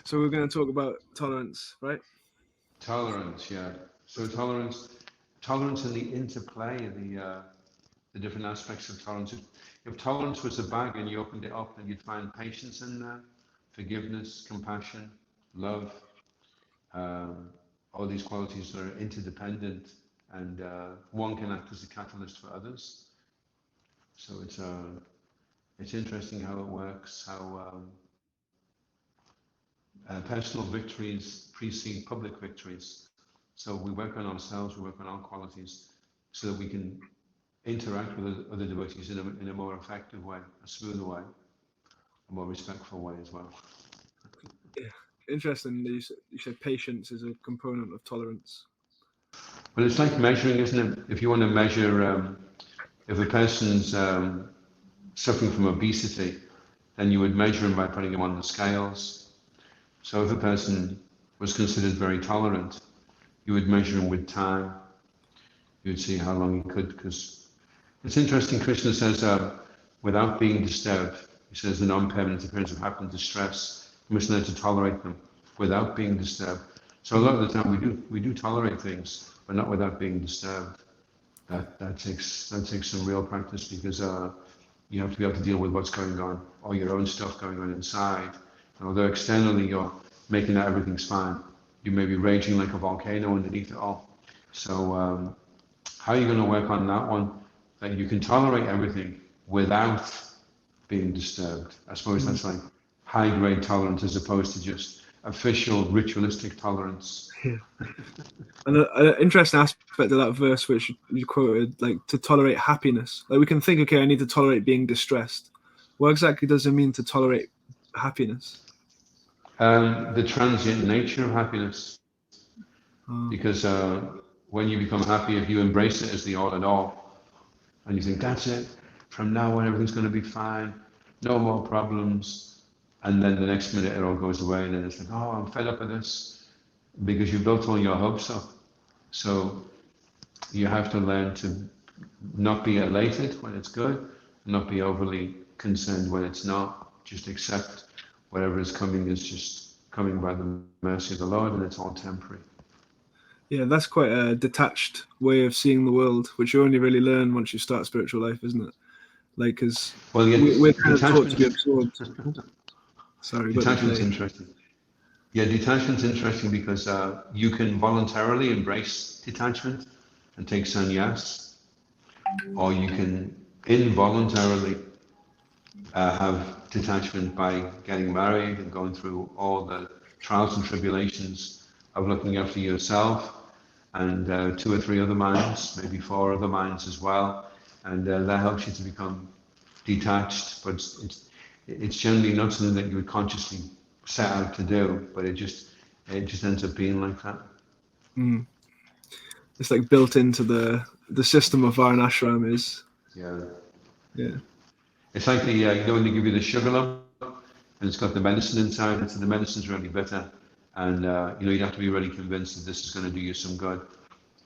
So we're going to talk about tolerance, right? Tolerance, yeah. So tolerance and the interplay, the different aspects of tolerance. If tolerance was a bag and you opened it up, then you'd find patience in there, forgiveness, compassion, love, all these qualities that are interdependent, and one can act as a catalyst for others. So it's interesting how it works, how personal victories precede public victories. So we work on ourselves, we work on our qualities, so that we can interact with other devotees in a more effective way, a smoother way, a more respectful way as well. Yeah. Interesting. You said patience is a component of tolerance. Well, it's like measuring, isn't it? If you want to measure, if a person's suffering from obesity, then you would measure him by putting him on the scales. So if a person was considered very tolerant, you would measure him with time. You would see how long he could, because it's interesting, Krishna says, without being disturbed, he says the non-permanent appearance of happiness and distress, you must learn to tolerate them without being disturbed. So a lot of the time we do tolerate things, but not without being disturbed. That takes some real practice, because you have to be able to deal with what's going on, all your own stuff going on inside. And although externally you're making out everything's fine, you may be raging like a volcano underneath it all. So how are you going to work on that one? That you can tolerate everything without being disturbed. I suppose that's like high-grade tolerance as opposed to just official ritualistic tolerance. Yeah. And an interesting aspect of that verse which you quoted, like to tolerate happiness. Like we can think, okay, I need to tolerate being distressed. What exactly does it mean to tolerate happiness? The transient nature of happiness. Because when you become happy, if you embrace it as the all in all, and you think, that's it, from now on everything's going to be fine, no more problems, and then the next minute it all goes away, and then it's like, oh, I'm fed up with this, because you built all your hopes up. So you have to learn to not be elated when it's good, not be overly concerned when it's not, just accept whatever is coming is just coming by the mercy of the Lord, and it's all temporary. Yeah, that's quite a detached way of seeing the world, which you only really learn once you start spiritual life, isn't it? Like, because we're kind of taught to be absorbed. Sorry, detachment's interesting. Yeah, detachment's interesting because you can voluntarily embrace detachment and take sannyas, or you can involuntarily have detachment by getting married and going through all the trials and tribulations of looking after yourself and 2 or 3 other minds, maybe 4 other minds as well, and that helps you to become detached. But it's generally not something that you would consciously set out to do, but it just ends up being like that. It's like built into the system of Varnashram is. Yeah. It's like the when they give you the sugar lump and it's got the medicine inside it, so the medicine's really bitter, and you'd have to be really convinced that this is going to do you some good,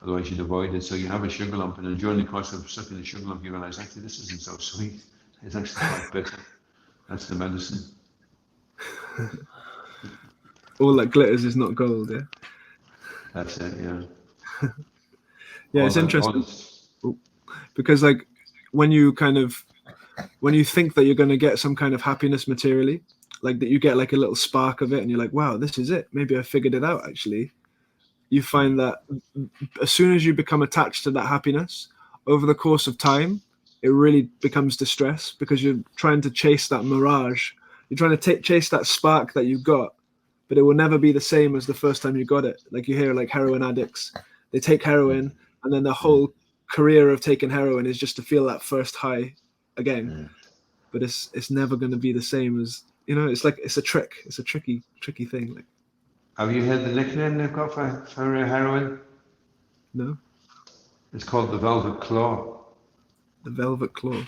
otherwise you'd avoid it. So you have a sugar lump, and then during the course of sucking the sugar lump, you realize actually this isn't so sweet. It's actually quite bitter. That's the medicine. All that glitters is not gold, yeah? That's it, yeah. Yeah, it's interesting. Because like when you think that you're going to get some kind of happiness materially, like that you get like a little spark of it and you're like, wow, this is it. Maybe I figured it out actually. You find that as soon as you become attached to that happiness, over the course of time, it really becomes distress because you're trying to chase that mirage. You're trying to chase that spark that you got, but it will never be the same as the first time you got it. Like you hear like heroin addicts, they take heroin and then the whole career of taking heroin is just to feel that first high again. But it's never going to be the same as, it's like, it's a trick. It's a tricky thing. Like, have you heard the nickname they've got for heroin? No. It's called the Velvet Claw. The Velvet Claw.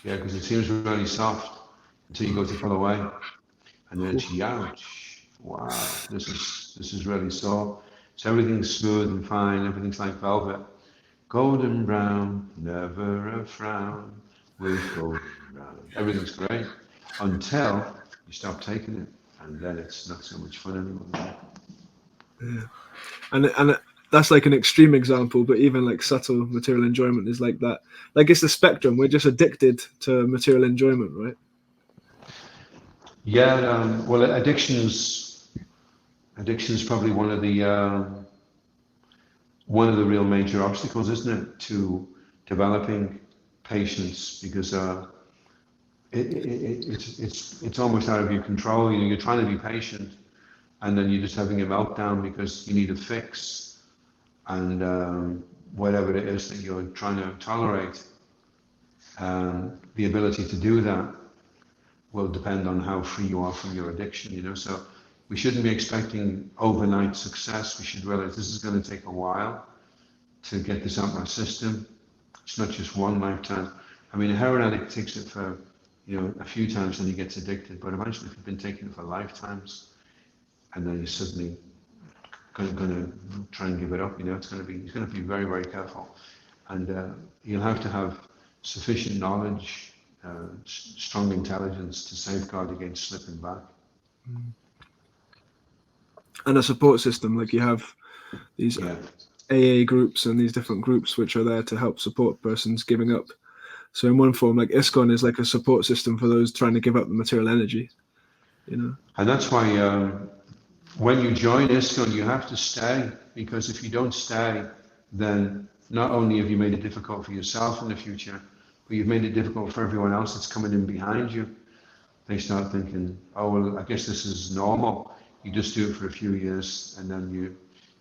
Yeah, because it seems really soft until you go to pull away, and then it's ouch. Wow, this is really sore. So everything's smooth and fine. Everything's like velvet, golden brown, never a frown with golden brown. Everything's great until you stop taking it, and then it's not so much fun anymore. Yeah, and that's like an extreme example, but even like subtle material enjoyment is like that. Like it's the spectrum. We're just addicted to material enjoyment, right? Yeah, well, addiction's probably one of the real major obstacles, isn't it, to developing patience, because it's almost out of your control. You know, you're trying to be patient, and then you're just having a meltdown because you need a fix, and whatever it is that you're trying to tolerate, the ability to do that will depend on how free you are from your addiction, you know. So we shouldn't be expecting overnight success. We should realize this is going to take a while to get this out of our system. It's not just one lifetime. I mean, a heroin addict takes it for, you know, a few times and he gets addicted, but eventually if you've been taking it for lifetimes and then you're suddenly going to try and give it up, you know, he's going to be very, very careful. And you'll have to have sufficient knowledge, strong intelligence to safeguard against slipping back. And a support system, like you have these AA groups and these different groups which are there to help support persons giving up. So in one form, like ISKCON is like a support system for those trying to give up the material energy, you know. And that's why when you join ISKCON, you have to stay, because if you don't stay, then not only have you made it difficult for yourself in the future, but you've made it difficult for everyone else that's coming in behind you. They start thinking, oh, well, I guess this is normal. You just do it for a few years and then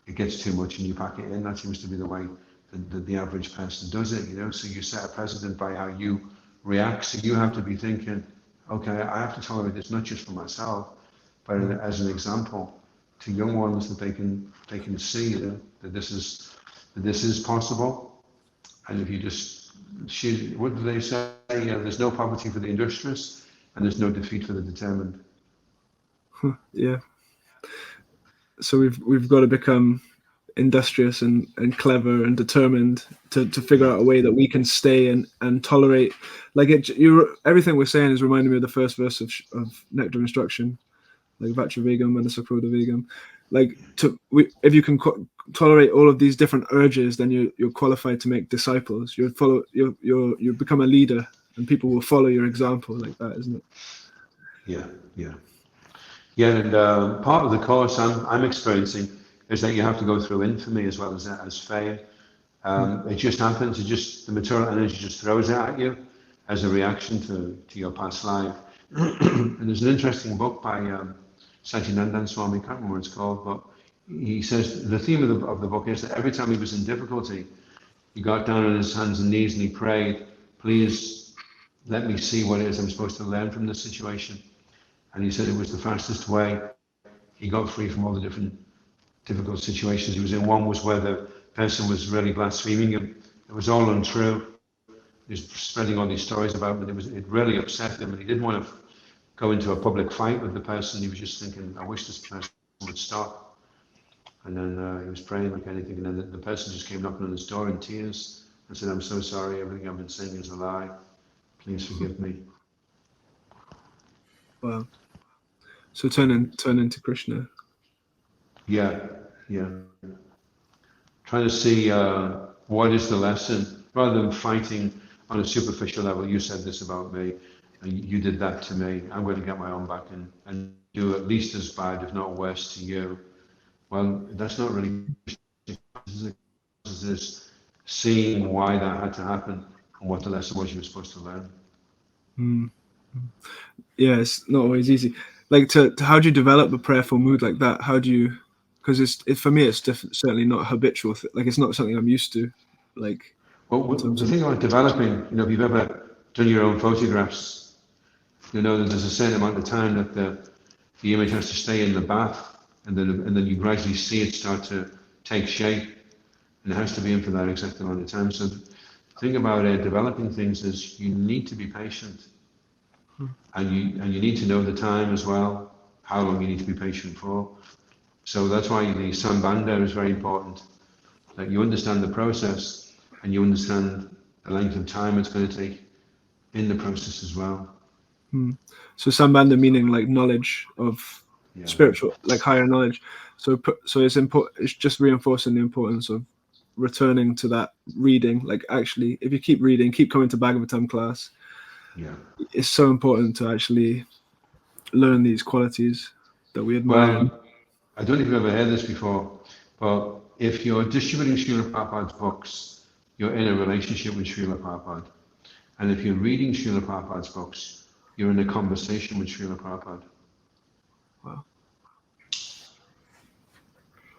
it gets too much and you pack it in. That seems to be the way the average person does it, you know. So you set a precedent by how you react. So you have to be thinking, okay, I have to tolerate this not just for myself, but as an example to young ones that they can see, you know, that this is possible. And if you just what do they say? There's no poverty for the industrious, and there's no defeat for the determined. Yeah. So we've got to become industrious and clever and determined to figure out a way that we can stay and tolerate. Like everything we're saying is reminding me of the first verse of Nectar Instruction, like Vatra Vegam, Manasakroda Vegam. Like if you can tolerate all of these different urges, then you're qualified to make disciples. You become a leader, and people will follow your example, like that, isn't it? Yeah. And part of the course I'm experiencing is that you have to go through infamy as well as fame. It just happens. The material energy just throws it at you as a reaction to your past life. And there's an interesting book by Satyanandan Swami, I can't remember what it's called, but he says the theme of the book is that every time he was in difficulty, he got down on his hands and knees and he prayed, please let me see what it is I'm supposed to learn from this situation. And he said it was the fastest way he got free from all the different difficult situations he was in. One was where the person was really blaspheming him. It was all untrue. He was spreading all these stories about him, and it really upset him, and he didn't want to go into a public fight with the person. He was just thinking, I wish this person would stop. And then he was praying like anything, and then the person just came knocking on his door in tears and said, I'm so sorry, everything I've been saying is a lie. Please forgive me. Wow. So turn into Krishna. Yeah. Trying to see what is the lesson, rather than fighting on a superficial level. You said this about me, and you did that to me. I'm going to get my own back and do at least as bad, if not worse, to you. Well, that's not really. This is seeing why that had to happen and what the lesson was you were supposed to learn. Yeah, it's not always easy. Like how do you develop a prayerful mood like that? How do you? Because for me, it's certainly not habitual. Like it's not something I'm used to. Like, well, the thing about developing, if you've ever done your own photographs, you know that there's a certain amount of time that the image has to stay in the bath, and then you gradually see it start to take shape, and it has to be in for that exact amount of time. So the thing about developing things is you need to be patient, and you need to know the time as well, how long you need to be patient for. So that's why the sambandha is very important. That you understand the process and you understand the length of time it's going to take in the process as well. So sambandha meaning like knowledge of spiritual, like higher knowledge. So it's important. It's just reinforcing the importance of returning to that reading. Like actually, if you keep reading, keep coming to Bhagavatam class. It's so important to actually learn these qualities that we admire. Well, I don't know if you've ever heard this before, but if you're distributing Srila Prabhupada's books, you're in a relationship with Srila Prabhupada. And if you're reading Srila Prabhupada's books, you're in a conversation with Srila Prabhupada. Wow.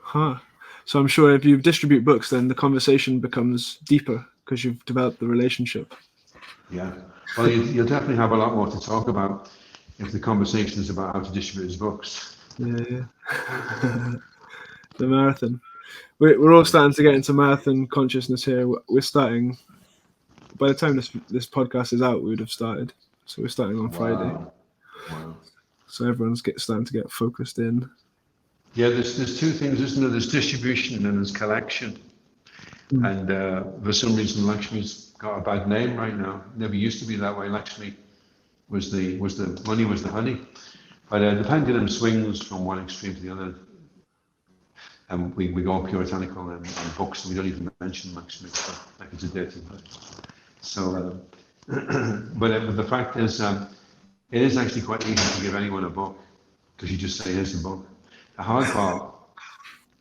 Huh. So I'm sure if you distribute books, then the conversation becomes deeper because you've developed the relationship. Yeah. Well, you'll definitely have a lot more to talk about if the conversation is about how to distribute his books. Yeah. The marathon. We're all starting to get into marathon consciousness here. We're starting. By the time this podcast is out, we would have started. So we're starting on Friday. Wow. So everyone's starting to get focused in. Yeah, there's two things, isn't there? There's distribution and there's collection. And for some reason, Lakshmi's got a bad name right now. Never used to be that way. Lakshmi was the money was the honey. But the pendulum swings from one extreme to the other. And we go puritanical and books, and we don't even mention Lakshmi, like it's a dirty word. So, but the fact is, it is actually quite easy to give anyone a book, because you just say, here's the book. The hard part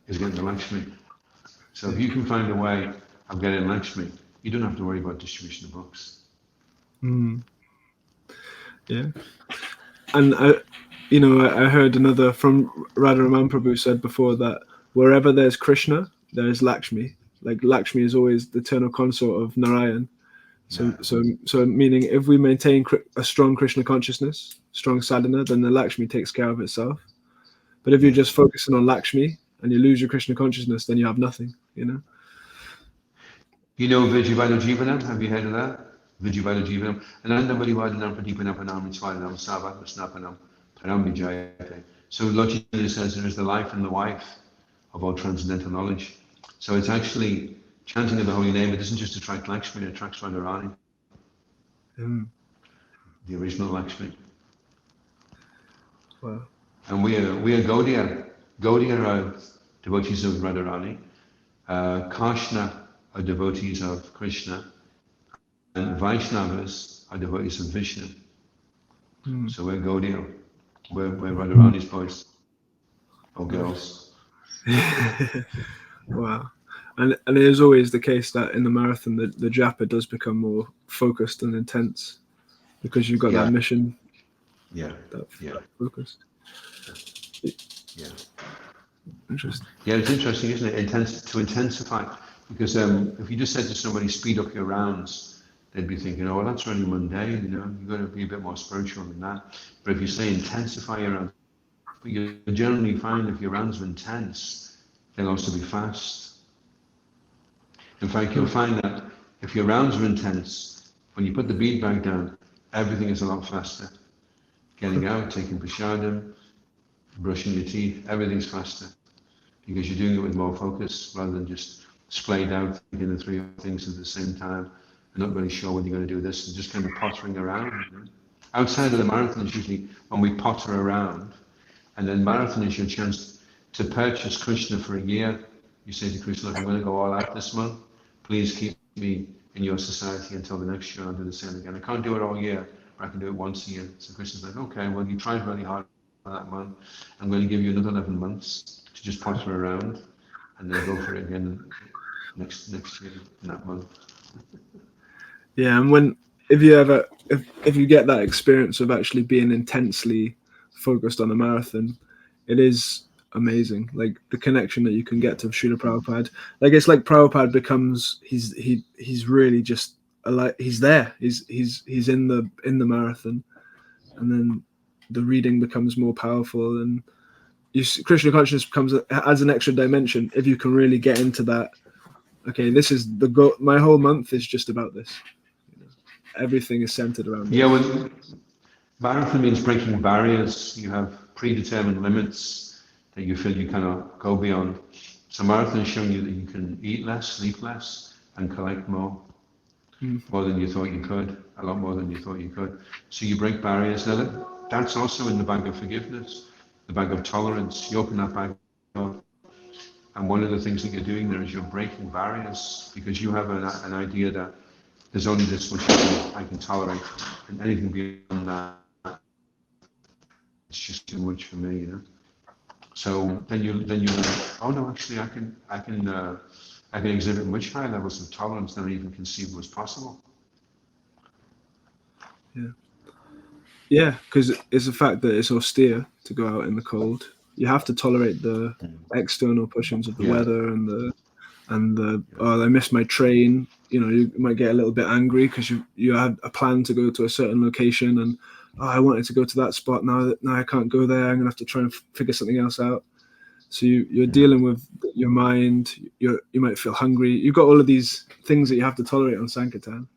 is getting the Lakshmi. So if you can find a way of getting Lakshmi, you don't have to worry about distribution of books. Yeah. And I heard another from Radharaman Prabhu said before that wherever there's Krishna, there is Lakshmi. Like Lakshmi is always the eternal consort of Narayan. So meaning if we maintain a strong Krishna consciousness, strong sadhana, then the Lakshmi takes care of itself. But if you're just focusing on Lakshmi and you lose your Krishna consciousness, then you have nothing, You know Vijivado Jivanam? Have you heard of that? Vijivado Jivanam. Anandavadi Vadanam Padipanam Swadanam Savat Snapanam Paramvijayate. So Lord Jesus says there is the life and the wife of all transcendental knowledge. So it's actually chanting of the holy name. It doesn't just attract Lakshmi, it attracts Radharani. The original Lakshmi. Wow. And we are Gaudiya. Gaudiya are devotees of Radharani. Karshna are devotees of Krishna. And Vaishnavas are devotees of Vishnu. So we're Gaudiya. We're Radharani's boys. Or girls. Wow. And it is always the case that in the marathon, the japa does become more focused and intense because you've got that mission. Focused. Yeah. Interesting. Yeah, it's interesting, isn't it? To intensify. Because if you just said to somebody, speed up your rounds, they'd be thinking, oh, well, that's really mundane, you've got to be a bit more spiritual than that. But if you say intensify your rounds, but you generally find if your rounds are intense, they'll also be fast. In fact, you'll find that if your rounds are intense, when you put the bead bag down, everything is a lot faster. Getting out, taking prasadam, brushing your teeth, everything's faster. Because you're doing it with more focus rather than just splayed out, thinking the three things at the same time, and not really sure when you're going to do this, and just kind of pottering around. Outside of the marathon is usually when we potter around, and then marathon is your chance to purchase Krishna for a year. You say to Krishna, look, I'm going to go all out this month. Please keep me in your society until the next year. I'll do the same again. I can't do it all year, but I can do it once a year. So Krishna's like, okay, well, you tried really hard for that month. I'm going to give you another 11 months to just potter around, and then go for it again next year in that month. Yeah, and if you get that experience of actually being intensely focused on a marathon, it is amazing. Like the connection that you can get to Srila Prabhupada. Like it's like Prabhupada becomes he's really just he's there. He's in the marathon, and then the reading becomes more powerful, and Krishna consciousness adds an extra dimension if you can really get into that. Okay, this is the goal. My whole month is just about this. Everything is centered around this. Yeah, well, marathon means breaking barriers. You have predetermined limits that you feel you cannot go beyond. So marathon is showing you that you can eat less, sleep less, and collect more. More than you thought you could, a lot more than you thought you could. So you break barriers. Now that's also in the bag of forgiveness. the bag of tolerance. You open that bag up, and one of the things that you're doing there is you're breaking barriers, because you have an idea that there's only this much I can tolerate, and anything beyond that, it's just too much for me, you know. So then you oh no, actually I can exhibit much higher levels of tolerance than I even conceived was possible. Yeah, because it's the fact that it's austere to go out in the cold. You have to tolerate the external pushings of the weather and the oh, I missed my train. You know, you might get a little bit angry because you had a plan to go to a certain location, and oh, I wanted to go to that spot. Now I can't go there. I'm gonna have to try and figure something else out. So you're dealing with your mind. You might feel hungry. You've got all of these things that you have to tolerate on Sankirtan.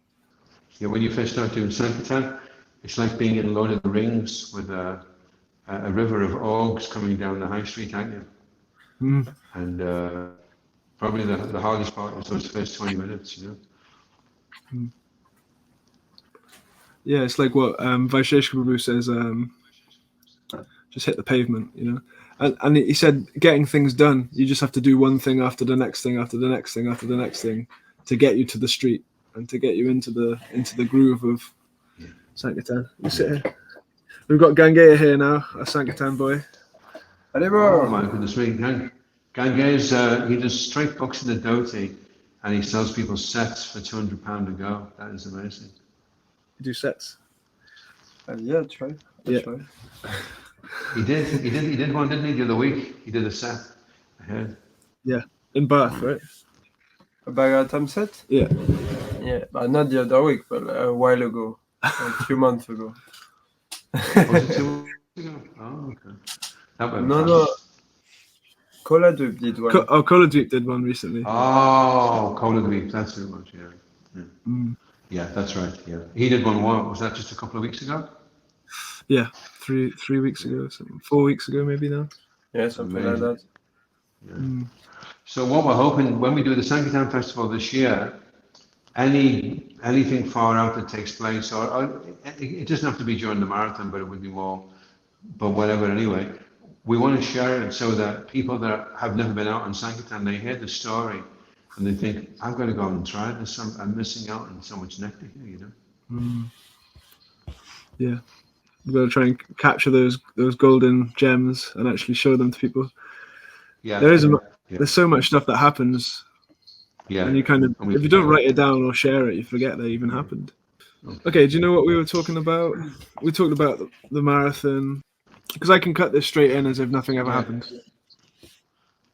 Yeah, when you first start doing Sankirtan, it's like being in Lord of the Rings with a river of orcs coming down the high street, aren't you? And probably the hardest part is those first 20 minutes, you know. Yeah, it's like what Vaisheshika Prabhu says, just hit the pavement, you know. And he said, getting things done, you just have to do one thing after the next thing, after the next thing, after the next thing, to get you to the street and to get you into the groove of Sankirtan. You sit here. We've got Gangeya here now, a Sankirtan boy. Oh my goodness me. Gangeya's, he does straight books in the dhoti, and he sells people sets for £200 a go. That is amazing. You do sets? Yeah, try. He did one, didn't he, the other week? He did a set. I heard. Yeah, in Bath, right? A Bhagavatam set? Yeah. Yeah, but not the other week, but a while ago, a few months ago. Was it 2 months ago? Oh, okay. That went fast. No. Koladweep did one. Koladweep did one recently. Oh, Koladweep, that's too much, yeah. Yeah, that's right, yeah. He did one, what, was that just a couple of weeks ago? Yeah, three weeks ago, 4 weeks ago maybe now. Yeah, something like that. Yeah. So what we're hoping, when we do the Sankirtan Festival this year, anything far out that takes place, or it doesn't have to be during the marathon, but it would be more, but whatever anyway, we want to share it so that people that have never been out on Sankirtan, they hear the story and they think, I've got to go and try this, I'm missing out on so much nectar here, you know? Yeah. We've got to try and capture those golden gems and actually show them to people. Yeah. There's so much stuff that happens. Yeah. And you kind of, if you don't write it down or share it, you forget that even happened. Okay, do you know what we were talking about? We talked about the marathon, because I can cut this straight in as if nothing ever happened.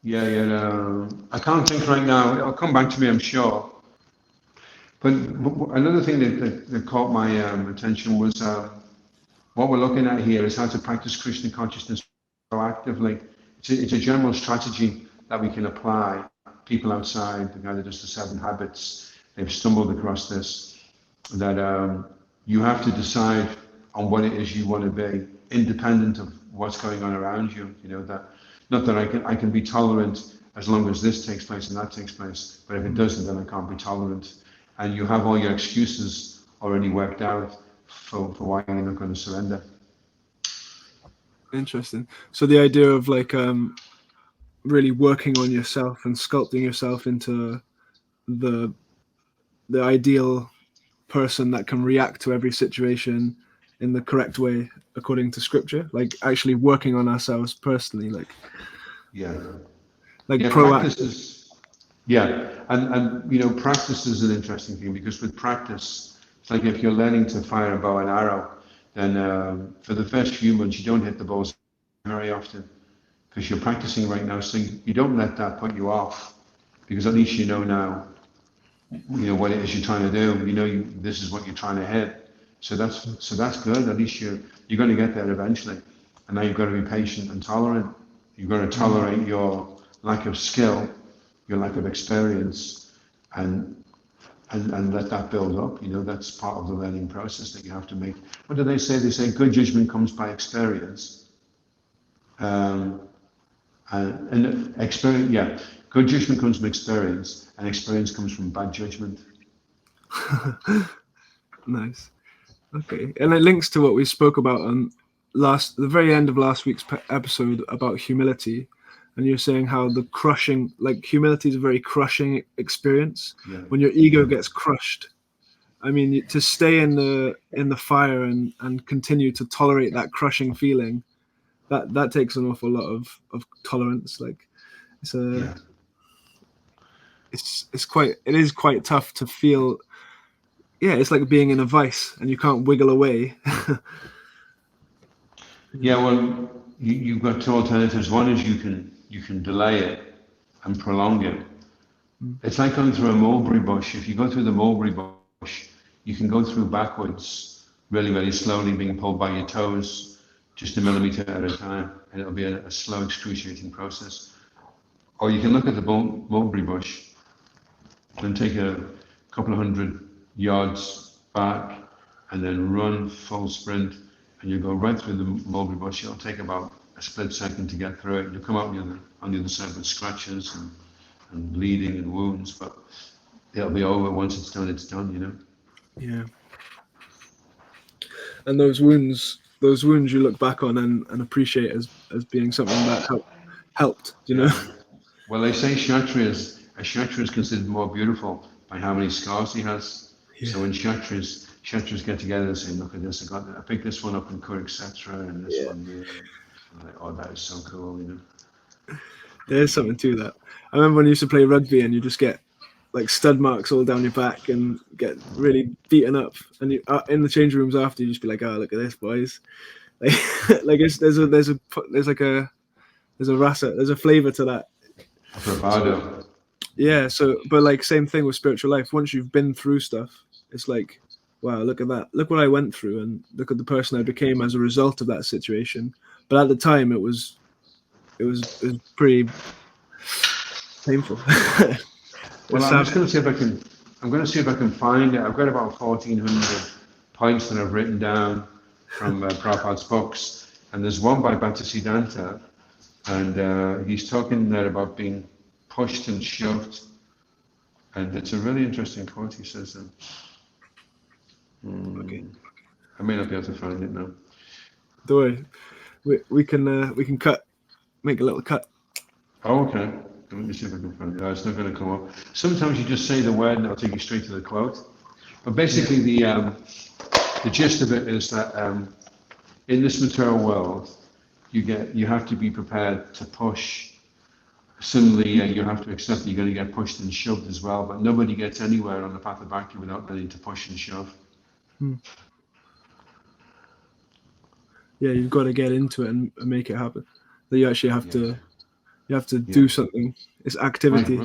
Yeah. I can't think right now. It'll come back to me, I'm sure. But another thing that caught my attention was what we're looking at here is how to practice Krishna consciousness proactively. It's a general strategy that we can apply. People outside, the guy that does the 7 habits, they've stumbled across this, that you have to decide on what it is you want to be, independent of what's going on around you. You know, that not that I can be tolerant as long as this takes place and that takes place, but if it doesn't, then I can't be tolerant. And you have all your excuses already worked out for why you're not going to surrender. Interesting. So the idea of like really working on yourself and sculpting yourself into the ideal person that can react to every situation in the correct way according to scripture, like actually working on ourselves personally, like proactive. And you know, practice is an interesting thing, because with practice, it's like if you're learning to fire a bow and arrow, then for the first few months you don't hit the balls very often, because you're practicing right now, so you don't let that put you off, because at least you know now, you know what it is you're trying to do. You know this is what you're trying to hit. So that's good. At least you're going to get there eventually. And now you've got to be patient and tolerant. You've got to tolerate your lack of skill, your lack of experience, and let that build up. You know, that's part of the learning process that you have to make. What do they say? They say good judgment comes by experience. And experience, good judgment comes from experience, and experience comes from bad judgment. Nice. Okay, and it links to what we spoke about on the very end of last week's episode about humility, and you're saying how the crushing, like humility is a very crushing experience. Yeah. When your ego gets crushed. I mean, to stay in the fire and continue to tolerate that crushing feeling, that takes an awful lot of tolerance. Like it is quite tough to feel. Yeah, it's like being in a vice and you can't wiggle away. Yeah, well, you've got two alternatives. One is you can delay it and prolong it. It's like going through a mulberry bush. If you go through the mulberry bush, you can go through backwards really, really slowly, being pulled by your toes, just a millimeter at a time, and it'll be a slow, excruciating process. Or you can look at the mulberry bush and take a couple of 100 yards back and then run full sprint, and you go right through the mulberry bush. It'll take about a split second to get through it. You'll come out on the other side with scratches and bleeding and wounds, but it'll be over. Once it's done, you know. Yeah. And those wounds you look back on and appreciate as being something that helped, you know. Well, they say a Kshatriya is considered more beautiful by how many scars he has. Yeah. So when Kshatriyas get together and say, look at this, I picked this one up in Kurukshetra and this one here. Like, oh, that is so cool, you know. There's something to that. I remember when I used to play rugby and you just get like stud marks all down your back and get really beaten up, and you in the change rooms after, you just be like, oh, look at this, boys. Like there's a flavor to that. Bravado. Yeah. So, but like same thing with spiritual life. Once you've been through stuff, it's like, wow, look at that. Look what I went through, and look at the person I became as a result of that situation. But at the time, it was pretty painful. Well, I'm just going to see if I can find it. I've got about 1,400 points that I've written down from Prabhupada's books, and there's one by Bhaktisiddhanta, and he's talking there about being pushed and shoved, and it's a really interesting quote. He says, okay. I may not be able to find it now. Don't worry, we can make a little cut. Oh, okay. Let me see if I can find it. Oh, it's not going to come up. Sometimes you just say the word and it'll take you straight to the quote. But basically, the gist of it is that in this material world, you have to be prepared to push. Similarly, you have to accept that you're going to get pushed and shoved as well. But nobody gets anywhere on the path of bhakti without needing to push and shove. Yeah, you've got to get into it and make it happen. That you actually have to. You have to do something. It's activity.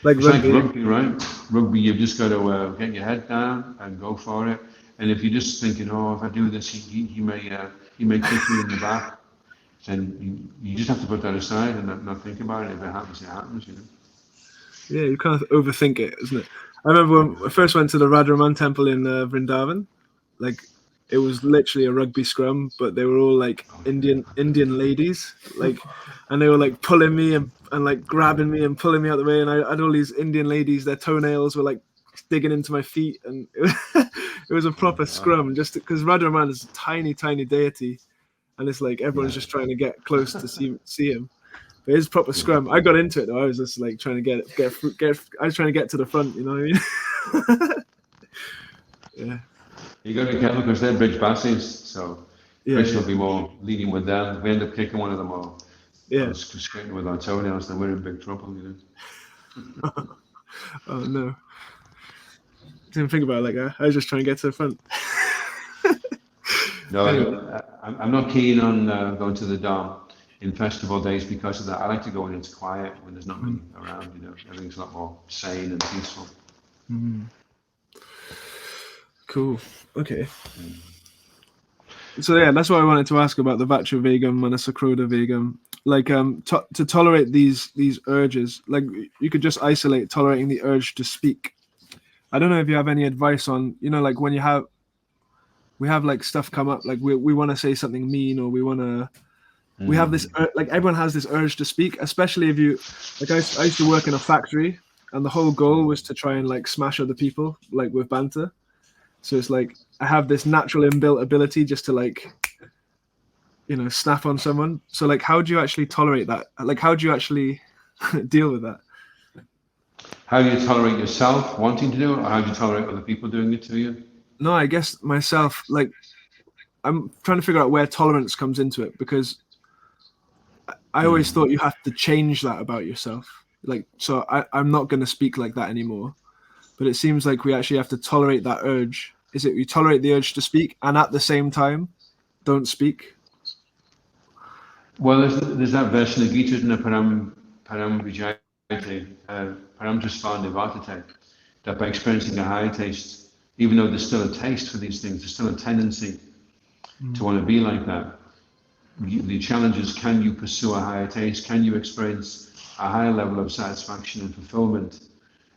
Like rugby, right? Rugby, you've just got to get your head down and go for it. And if you're just thinking, oh, if I do this, he may kick me in the back, then you just have to put that aside and not think about it. If it happens, you know. Yeah, you kind of overthink it, isn't it? I remember when I first went to the Radharaman temple in Vrindavan, like it was literally a rugby scrum, but they were all like Indian ladies, like, and they were like pulling me and like grabbing me and pulling me out the way, and I had all these Indian ladies, their toenails were like digging into my feet, and it was a proper scrum, just because Radharaman is a tiny deity, and it's like everyone's just trying to get close to see him. But it's proper scrum. I got into it though. I was just like trying to get. I was trying to get to the front. You know what I mean? Yeah. You got to be careful because they're bridge passes, so Krishna will be more leading with them. If we end up kicking one of them or scraping with our toenails, then we're in big trouble, you know. Oh no! Didn't think about it like that. I was just trying to get to the front. No, I'm not keen on going to the Dham in festival days because of that. I like to go when it's quiet, when there's not many around, you know. Everything's a lot more sane and peaceful. Mm-hmm. Cool. Okay. So yeah, that's what I wanted to ask about the Vachra Vegam and the Sakroda Vegam. Like to tolerate these urges, like you could just isolate tolerating the urge to speak. I don't know if you have any advice on, you know, like when we have like stuff come up, like we want to say something mean, or we have this like everyone has this urge to speak, especially if you like I used to work in a factory, and the whole goal was to try and like smash other people, like with banter. So it's like I have this natural inbuilt ability just to like snap on someone. So like, how do you actually tolerate that? Like, how do you actually deal with that? How do you tolerate yourself wanting to do it, or how do you tolerate other people doing it to you? No, I guess myself, like, I'm trying to figure out where tolerance comes into it, because I always thought you have to change that about yourself. Like, so I'm not going to speak like that anymore. But it seems like we actually have to tolerate that urge. Is it you tolerate the urge to speak and at the same time don't speak? Well, there's that verse in the Gita, isn't it? Param vijayate, param trispande vartate, that by experiencing a higher taste, even though there's still a taste for these things, there's still a tendency to want to be like that. The challenge is, can you pursue a higher taste? Can you experience a higher level of satisfaction and fulfillment?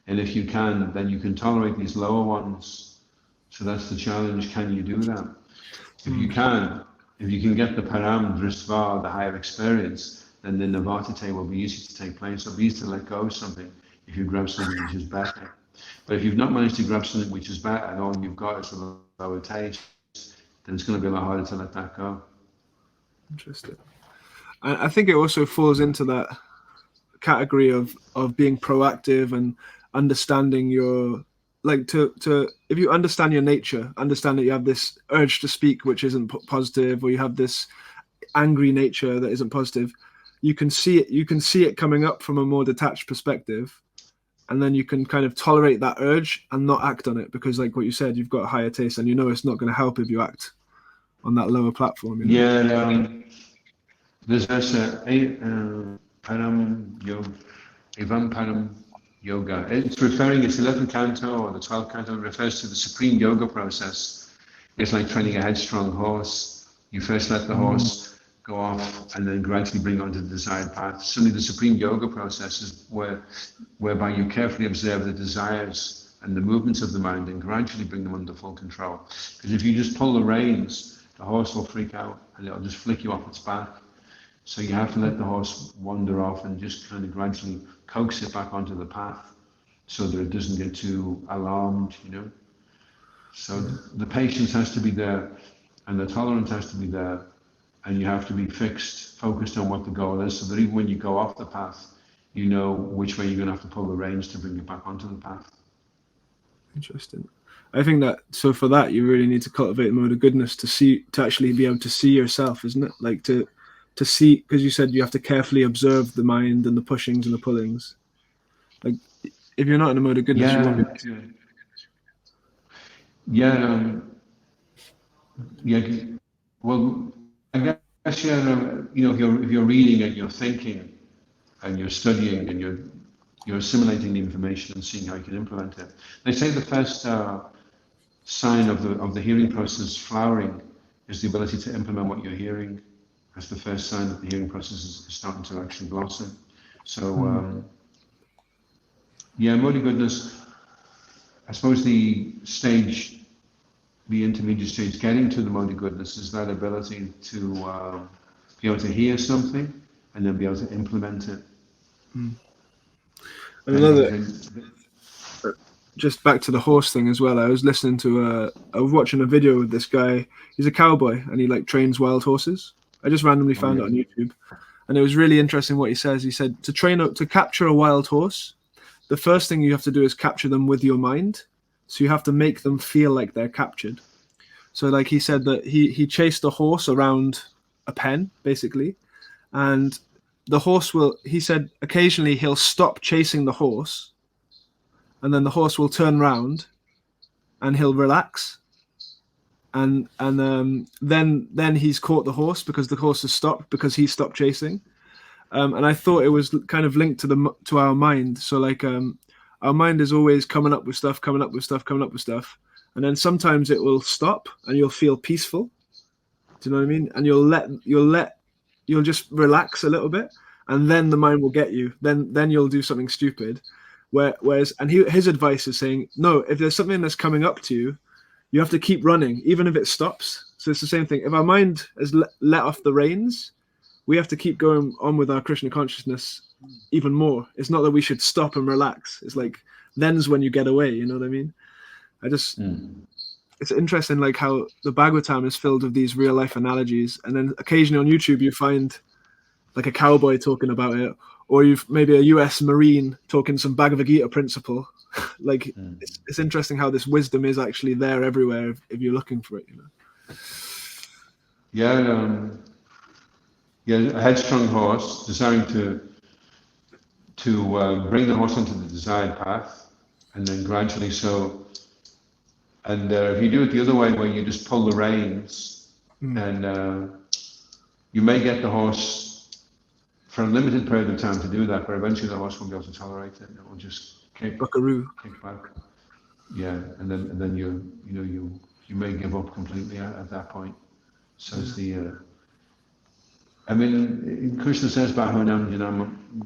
And if you can, then you can tolerate these lower ones. So that's the challenge. Can you do that? If you can get the param dristva, the higher experience, then the navartate will be easy to take place. It'll be easy to let go of something if you grab something which is better. But if you've not managed to grab something which is better and all you've got is a lower taste, then it's going to be a lot harder to let that go. Interesting. I think it also falls into that category of being proactive and understanding your, like, to if you understand your nature, understand that you have this urge to speak which isn't positive, or you have this angry nature that isn't positive, you can see it coming up from a more detached perspective, and then you can kind of tolerate that urge and not act on it, because like what you said, you've got a higher taste and it's not going to help if you act on that lower platform. Yeah, there's param yoga, evam param yoga. It's 11th canto or the 12th canto, it refers to the supreme yoga process. It's like training a headstrong horse. You first let the horse go off and then gradually bring onto the desired path. Suddenly the supreme yoga process is whereby you carefully observe the desires and the movements of the mind and gradually bring them under full control. Because if you just pull the reins, the horse will freak out and it'll just flick you off its back. So you have to let the horse wander off and just kind of gradually coax it back onto the path so that it doesn't get too alarmed, So the patience has to be there and the tolerance has to be there, and you have to be focused on what the goal is, so that even when you go off the path, you know which way you're going to have to pull the reins to bring it back onto the path. Interesting. I think that, so for that, you really need to cultivate a mode of goodness to actually be able to see yourself, isn't it? Like to see, because you said you have to carefully observe the mind and the pushings and the pullings. Like, if you're not in a mode of goodness, you won't be. Well, I guess if you're reading and you're thinking and you're studying and you're assimilating the information and seeing how you can implement it. They say the first sign of the hearing process flowering is the ability to implement what you're hearing. That's the first sign that the hearing process is starting to actually blossom. So, mode of goodness, I suppose the intermediate stage, getting to the mode of goodness, is that ability to be able to hear something and then be able to implement it. Just back to the horse thing as well. I was listening to I was watching a video with this guy. He's a cowboy and he like trains wild horses. I just randomly found it on YouTube, and it was really interesting what he says. He said to capture a wild horse, the first thing you have to do is capture them with your mind. So you have to make them feel like they're captured. So like he said that he chased a horse around a pen basically, and the horse he said occasionally he'll stop chasing the horse, and then the horse will turn round and he'll relax, and then he's caught the horse because the horse has stopped because he stopped chasing. And I thought it was kind of linked to our mind. So like our mind is always coming up with stuff, and then sometimes it will stop and you'll feel peaceful. Do you know what I mean? And you'll just relax a little bit, and then the mind will get you. Then you'll do something stupid. Whereas his advice is saying, no, if there's something that's coming up to you, you have to keep running, even if it stops. So it's the same thing. If our mind has let off the reins, we have to keep going on with our Krishna consciousness even more. It's not that we should stop and relax. It's like, then's when you get away. You know what I mean? it's interesting, like how the Bhagavatam is filled with these real life analogies, and then occasionally on YouTube you find like a cowboy talking about it, or you've maybe a US Marine talking some Bhagavad Gita principle. Like it's interesting how this wisdom is actually there everywhere if you're looking for it, you know. Yeah, a headstrong horse desiring to bring the horse onto the desired path, and then gradually so. And if you do it the other way, where you just pull the reins, and you may get the horse for a limited period of time to do that, but eventually the horse won't be able to tolerate it. It will just kick back. Yeah, and then you may give up completely at that point. So it's I mean, Krishna says Bahanam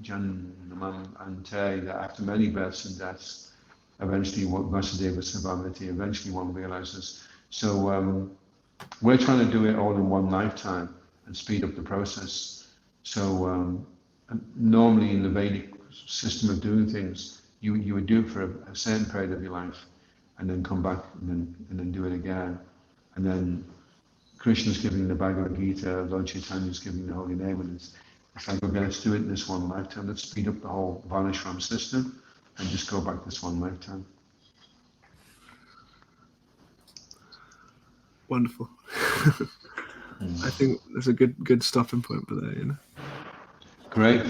Janamam Ante, that after many births and deaths, eventually Vasudeva Sabhamiti, eventually one realizes. So we're trying to do it all in one lifetime and speed up the process. So normally in the Vedic system of doing things, you would do it for a certain period of your life, and then come back and then do it again, and then Krishna's giving the Bhagavad Gita, Lord Chaitanya's giving the holy name, and it's like, okay, let's do it in this one lifetime. Let's speed up the whole Varnashram system and just go back this one lifetime. Wonderful. I think there's a good stopping point for that, you know. Great.